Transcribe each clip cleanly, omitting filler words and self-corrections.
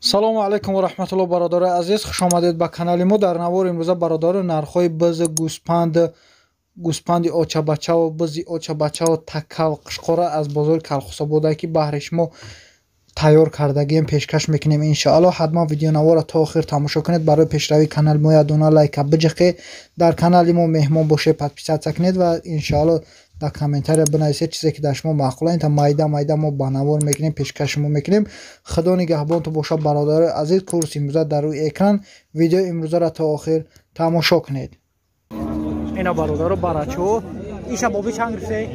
салому алайкум ва раҳматуллоҳ бародарои азиз, хушомадед ба канали мо. дар навори имрӯза бародаро нархҳои бизи гӯспанди очабачао, бизи очабачао, такав, қишқора аз бозори Калхусобода ки баҳри шумо тайёр кардагием пешкаш мекунем иншоаллоҳ. ҳатман видеонавора то охир тамошо кунед. барои пешравии канали мо ядона лайка биҷиқед, дар канали мо меҳмон бошед подписатсия кунед ва иншоаллоҳ дар комментария бинависед чизе ки дар шумо маъқула. Инта майда мо ба навор мекунем, пешкаш шумо мекунем. худо нигаҳбонтон бошад бародарои азиз. курси имрӯза дар рӯи экран. видео имрӯзаро то охир тамошо кунед. ина бародаро барачо иша боби чанд гирифте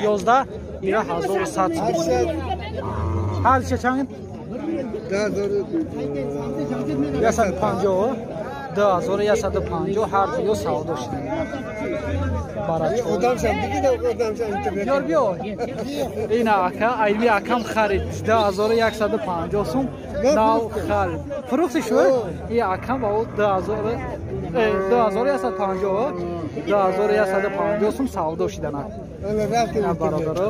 11 ира 1100 ҳарча чанд 150 2150 ҳар ҷо савдо шуда барачо биё ина ака айми акам харид 2150 сум нав хал фурӯхти шуд и акам ба 2150 сум савдо шуданак бародаро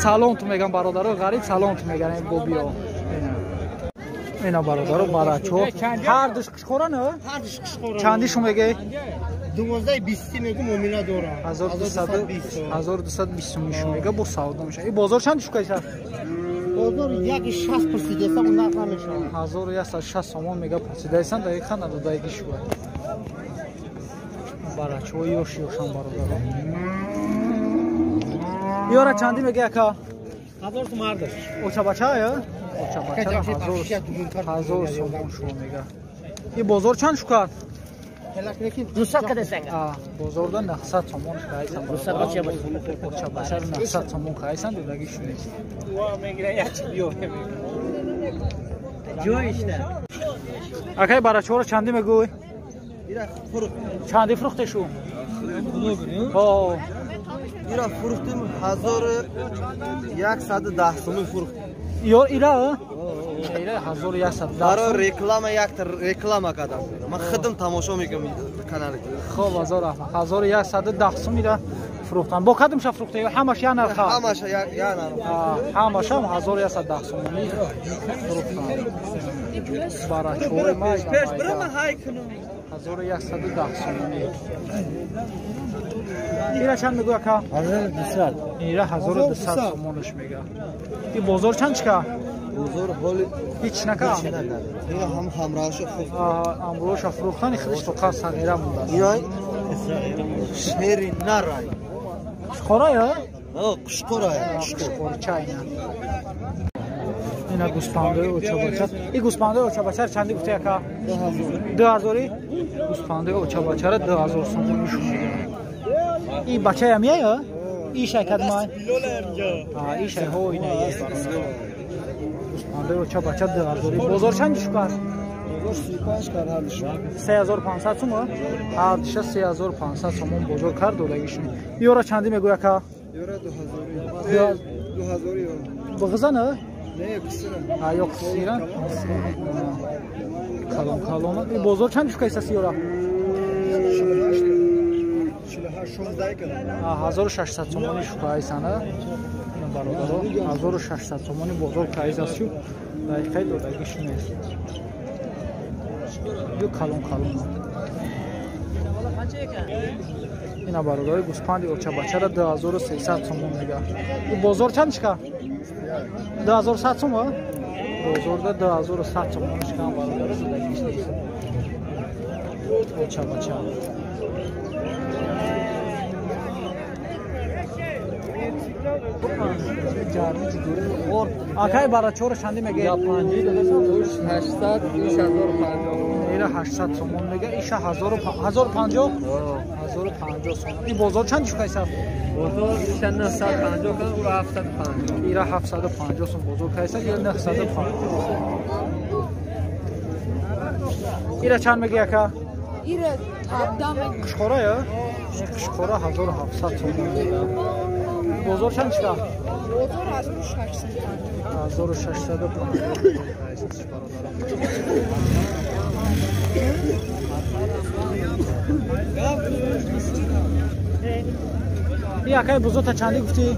салон ту мегам бародаро ғариб салон ту мегам бобиё ина бародаро барачо ҳар душ қишқорана чанди шу меге 1220 мегу муомила дора 1220 шу мега бо савдо меша. И бозор чанд шу кайса бозор 160 пурсидаеса уна намеша 1160 сомон мега пурсидаесан дақиқан адодаги шу барачо ёш ёшан бародаро ёра чанди мега ака 1000 сом мардаш очабача я очабача 1000 сомон шу мега. И бозор чанд шу кард Rusat kadesanga. Bozorda 900 somon qaysan. Rusat ochaba. Ochaba 900 somon qaysan dedagi shuni. Va menga yaxshi yo'q. Jo ishda. Akay barachora chandi megoy? Ira furuq. Chandi furuqte shu. Ho. Ira furuqtim 1110 so'm furuq. Yo ira? Ира 1110. Баро реклама яктар реклама кадам. Ман хидм тамошо мекунам каналга. Хоб 1110 сум ира фурухтан. Бо кадам ша фурухта ё ҳамаш я нарх. Ҳамаш я нарх. Ҳамаш 1110 сум фурухтан. Барачой май. Пеш брама хай кунам. 1110 сум. ира чанд мегӯ ака? 1200. ира 1200 сомонш мега. И бозор чанд чика? Бозор ҳоли ҳеҷ нака. Ина ҳам ҳамраша фурӯхт. Амроша фурӯхтани худш то қас сағира мундаст. Ина шери нарай. Қишқора я? Қишқора я. Қишқорчайна. Ина гӯспандаи очабача. И гӯспандаи очабача чанди гуфта ака? 2000. Гӯспандаи очабачара 2000 сомони шумега. И бача ям я? Ишай кадмай? Ишай ҳойна я. Гӯспандаи очабача 2000. Бозор чанди шу кард? Бозор 35 кард ҳардиша. 3500 сум? Ҳардиша 3500 сомон бозор кард додаги шу. Ёра чанди мегӯ ака? Ёра 2000. 2000 ёра. Бғизана? Не, қисира. Ё қисира? Калон. И бозор чанди шу кайсаси ёра? 1600 сомони шу кайсана? бародаро 1600 сомони бозор кайзасу дақиқаи додаги шу нест. Ё калон. ина бародари гӯспанди очабачара 2300 сомон мега. И бозор чанд чика? 2100 сом? Бозорда 2100 сомон чика бародари додаги шу нест. Очабача. Акай барачора чанди мега? 800 ира 800 сомон мега. Иша 1050. 1050 сомон. И бозор чанди шу кайса? Бозор 950 кан ва 750. Ира 750 сом бозор кайса ё 950. Ира чанд мега ака? Ира абдам қишқора я? Қишқора 1700 сомон мега. Бозор чанд чика? бозор 1600. 1650. Якай бузурта чанди гуфти?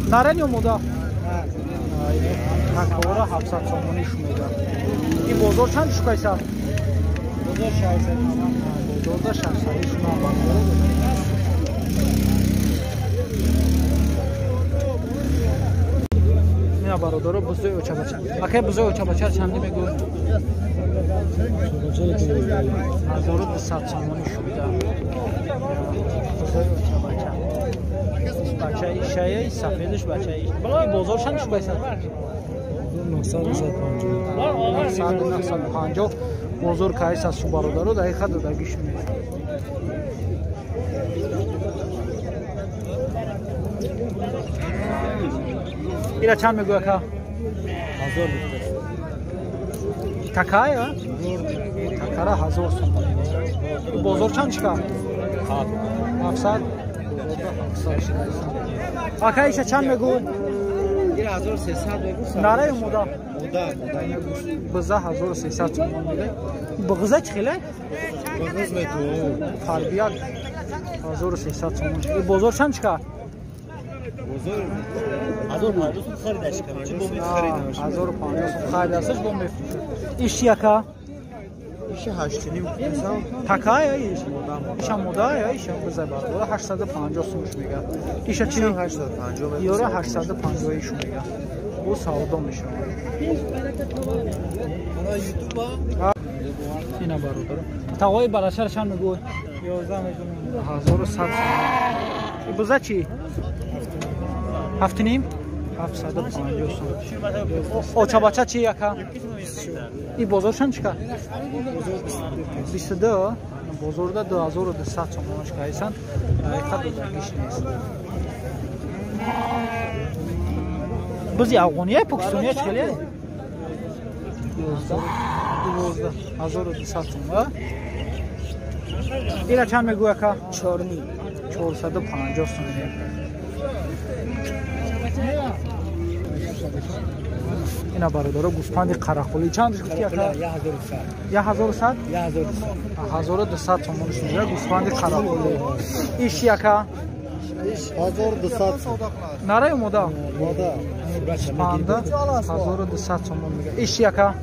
Нарен ё мода? تکاورا 700 تومانیش میده. این بازار چند شکایسه؟ بازار 600 تومان. بازار 600 تومان. مینا برادر بزوی اوچا بچه. اگه بزوی اوچا بچه چندی میگو؟ 1200 تومانیش میده. بزوی اوچا بچه. بچه ایشایی سفیدش بچه ایش. این بازار چند شکایسه؟ 950 بازار کایس از برادر در خد دادگیش میشه. اینا چند میگوه که؟ 1000 تکای ها؟ تکارا 1000 تومان. بازار چند چکا؟ 700. آکایش چند میگو؟ 1300 بگو. نره مودا. مودا. بزه 1300 تومان میده. بغزه چی خیلی؟ بغز میتو. تربیت 1300 تومان. این بازار چند چکا؟ بزرگ 1500 خریدش کنم. چه بومی خریدمش؟ 1500 خریدش بوم بفروشه. ایش یکا؟ ایش 8.5 تکای ایش. ایش مودا ایش بزه برادر 850 سومش میگه. ایش چی؟ 850 یورو 850 ایش میگه. bu savdo میشه. اینا برادر. تاوای بالاشر چند میگوی؟ 11 میلیون. 1100. این بوزا چی؟ 7.5 750 سوم. اوچا بچا چی یکا؟ این بازار چند چیکار؟ 22 بازار 2200 تومانش کایسن. خیلی درگیش نیست. بزی افغانیه پاکستانیه چیه؟ 12,200 تومان. اینا چند میگوه که؟ 450 تومان. اینا برادر گوسفند قرقلی چندش گفتی اکا؟ 1100 1200 تومانش میگه گوسفند قرقلی. ایش یکا 1200 نره مودا مودا گوسفند 1200 تومان میگه. ایش یکا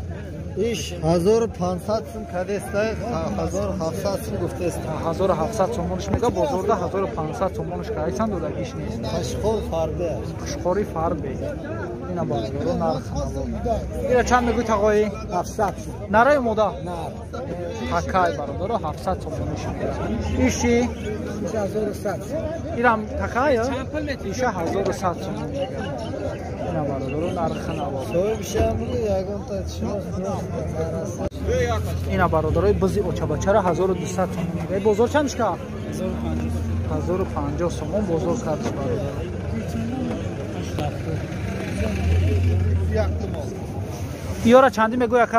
ایش 1500 سوم کدسته 1700 سوم گفته است. 1700 تومانش میگه بازارda 1500 تومانش کایسن دادگیش نیست. قشقور فرده قشقوری فرد بی. اینا برادر نرخ اینا چند میگوی تقایی؟ 700 نره مودا نه تکای برادر 700 تومانش میگه. ایشی 1100 ایرم تکای ایشه 1100 تومان میگه. اینا برادر نرخ نواب اینا برادرای بزی اوچا بچه را 1200 تومان میگه. بازار چندش که؟ 1050 تومان بازار کردش برادر. ایارا چندی میگوی که؟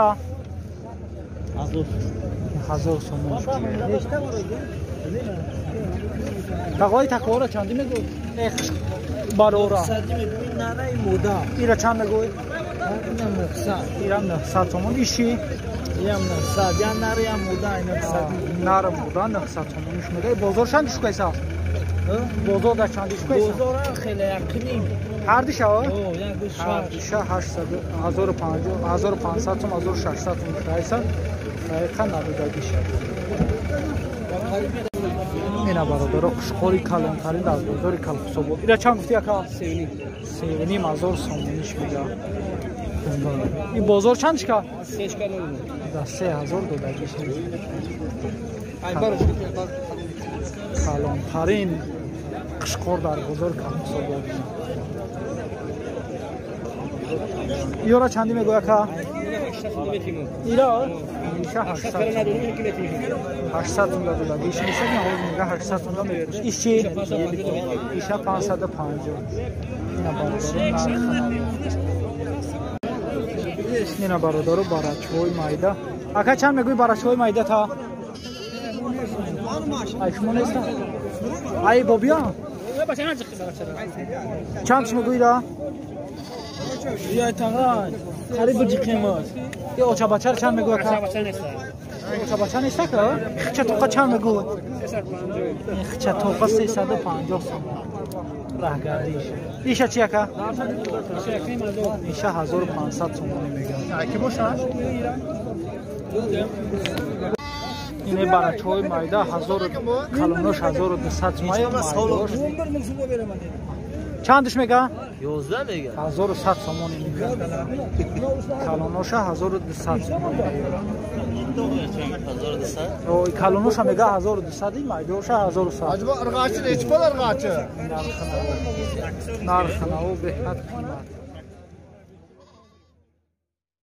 1000 تومان تقوی تکوارا چندی میگوی؟ برورا ایرا چند میگوی؟ ایرم 900 تومان. ایشی؟ یم 900 یا نره یا مودا این 900 نره مودا 900 تومانش میگه. بازار چندش کایسه؟ بازار در چندش کایسه؟ بازار خیلی یقینیم هر دیشه ها؟ یک دوست هر دیشه 800 1500 تومان 1600 تومان کایسه. دقیقا ندادگیشه. اینا برادر قشقوری کلانترین در بازار کلخصاباد. اینا چند گفتی اکا؟ 3,500 تومانش میگه. این بازار چندش که؟ 3000 دادگیش کلانترین قشقور در بازار کلخصاباد. اینا چندی میگوی که؟ اینا؟ ایشه 800 تومن دادگیش میشه. میگه 800 تومن میگه. ایشی؟ ایشه 550. اینا برادر اینا برادر برچوی مایده. اکا چند میگوی برچوی مایده تا؟ ای شما نیست؟ ای بابیا چندش میگوی دا؟ یا تنها قریب جی قیمت یه اوچا بچه چند میگوی که؟ اوچا بچه نیست که؟ خچه توقع چند میگوی؟ خچه توقع 350 تومن. راهگردیش ایشا چی اکا؟ ایشا 1500 سومانی میگن اینه برچه های مایده 1000 کلونوش 1200 سومانی مایدوش چندش میگه؟ 11 میگه 1100 سومانی میگه کلونوش 1200 سومانی کلونوش میگه 1200 مایدوش 1100 Acaba ırgaçı ne? Hiç bol ırgaçı? نرخ نو بهتر قیمت